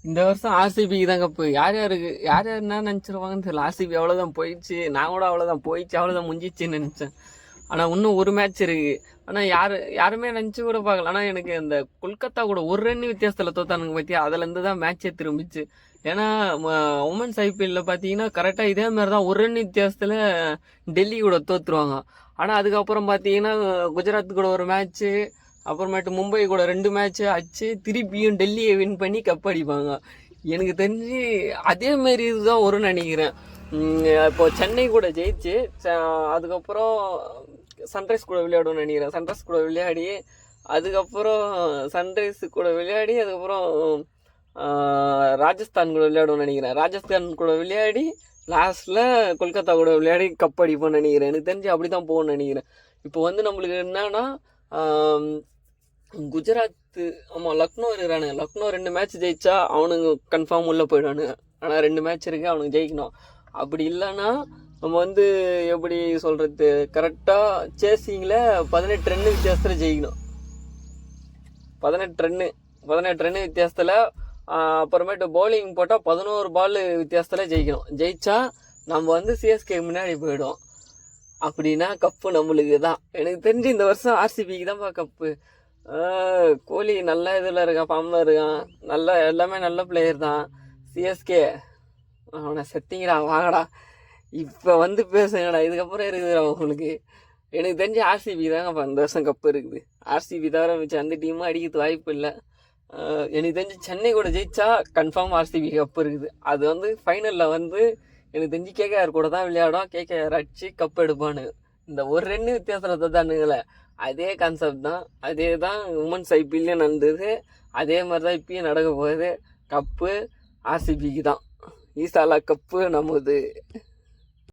இந்த வருஷம் ஆர்சிபிக்கு தான் கப்பு. யார் என்ன நினச்சிருவாங்கன்னு தெரியல. ஆர்சிபி அவ்வளோதான் போயிடுச்சு, நான் கூட அவ்வளோதான் போயிடுச்சு, அவ்வளோதான் முடிஞ்சிச்சுன்னு நினச்சேன். ஆனால் இன்னும் ஒரு மேட்ச் இருக்குது. ஆனால் யாருமே நினச்சி கூட பார்க்கல. ஆனால் எனக்கு அந்த கொல்கத்தா கூட ஒரு ரன் வித்தியாசத்தில் தோத்தானுங்க பற்றியா, அதுலேருந்து தான் மேட்சே திரும்பிச்சு. ஏன்னா உமன்ஸ் ஐபிஎல்லில் பார்த்தீங்கன்னா கரெக்டாக இதே மாதிரி தான் ஒரு ரன் வித்தியாசத்தில் டெல்லி கூட தோற்றுருவாங்க. ஆனால் அதுக்கப்புறம் பார்த்தீங்கன்னா குஜராத் கூட ஒரு மேட்ச்சு, அப்புறமேட்டு மும்பை கூட 2 மேட்ச்சு அடிச்சு திருப்பியும் டெல்லியை வின் பண்ணி கப் அடிப்பாங்க. எனக்கு தெரிஞ்சு அதேமாரி இதுதான் வரும்னு நினைக்கிறேன். இப்போ சென்னை கூட ஜெயிச்சு அதுக்கப்புறம் சன்ரைஸ் கூட விளையாடும்னு நினைக்கிறேன். சன்ரைஸ் கூட விளையாடி அதுக்கப்புறம் அதுக்கப்புறம் ராஜஸ்தான் கூட விளையாடும்னு நினைக்கிறேன். ராஜஸ்தான் கூட விளையாடி லாஸ்ட்டில் கொல்கத்தா கூட விளையாடி கப் அடிப்போம்னு நினைக்கிறேன். எனக்கு தெரிஞ்சு அப்படி தான் போகணும்னு நினைக்கிறேன். இப்போ வந்து நம்மளுக்கு என்னன்னா குஜராத்து, ஆமாம் லக்னோ இருக்கிறானுங்க. லக்னோ 2 மேட்ச் ஜெயிச்சா அவனுங்க கன்ஃபார்ம் உள்ளே போயிடுவானுங்க. ஆனால் 2 மேட்ச் இருக்குது, அவனுக்கு ஜெயிக்கணும். அப்படி இல்லைன்னா நம்ம வந்து எப்படி சொல்கிறது, கரெக்டாக சேசிங்கில் 18 ரன் வித்தியாசத்தில் ஜெயிக்கணும். 18 ரன் வித்தியாசத்தில். அப்புறமேட்டு பவுலிங் போட்டால் 11 பால் வித்தியாசத்தில் ஜெயிக்கணும். ஜெயிச்சா நம்ம வந்து சிஎஸ்கே முன்னாடி போயிடும். அப்படின்னா கப்பு நம்மளுக்கு தான். எனக்கு தெரிஞ்சு இந்த வருஷம் ஆர்சிபிக்கு தான்ப்பா கப்பு. கோலி நல்ல இதில் இருக்கான், ஃபார்மில் இருக்கான், எல்லாமே நல்ல பிளேயர் தான். சிஎஸ்கே அவனை செத்திங்கடா, வாங்கடா இப்போ வந்து பேசுங்கடா, இதுக்கப்புறம் இருக்குதுடா உங்களுக்கு. எனக்கு தெரிஞ்சு ஆர்சிபி தாங்க இந்த வருஷம் கப்பு இருக்குது. ஆர்சிபி தவிர மிச்சம் அந்த டீமும் அடிக்கிறது வாய்ப்பு இல்லை. எனக்கு தெரிஞ்சு சென்னை கூட ஜெயிச்சா கன்ஃபார்ம் ஆர்சிபி கப்பு இருக்குது. அது வந்து ஃபைனலில் வந்து எனக்கு தெரிஞ்சு கேகேஆர் கூட தான் விளையாடும். கேகேஆர் அடிச்சு கப் எடுப்பானு. இந்த ஒரு 2 வித்தியாசத்தை தானுங்களே, அதே கான்செப்ட் தான். அதே தான் உமன்ஸ் ஐபிஎல்லையும் நடந்தது. அதே மாதிரி தான் இப்பயும் நடக்க போகுது. கப்பு ஆர்சிபிக்கு தான். ஈசாலா கப்பு நமது.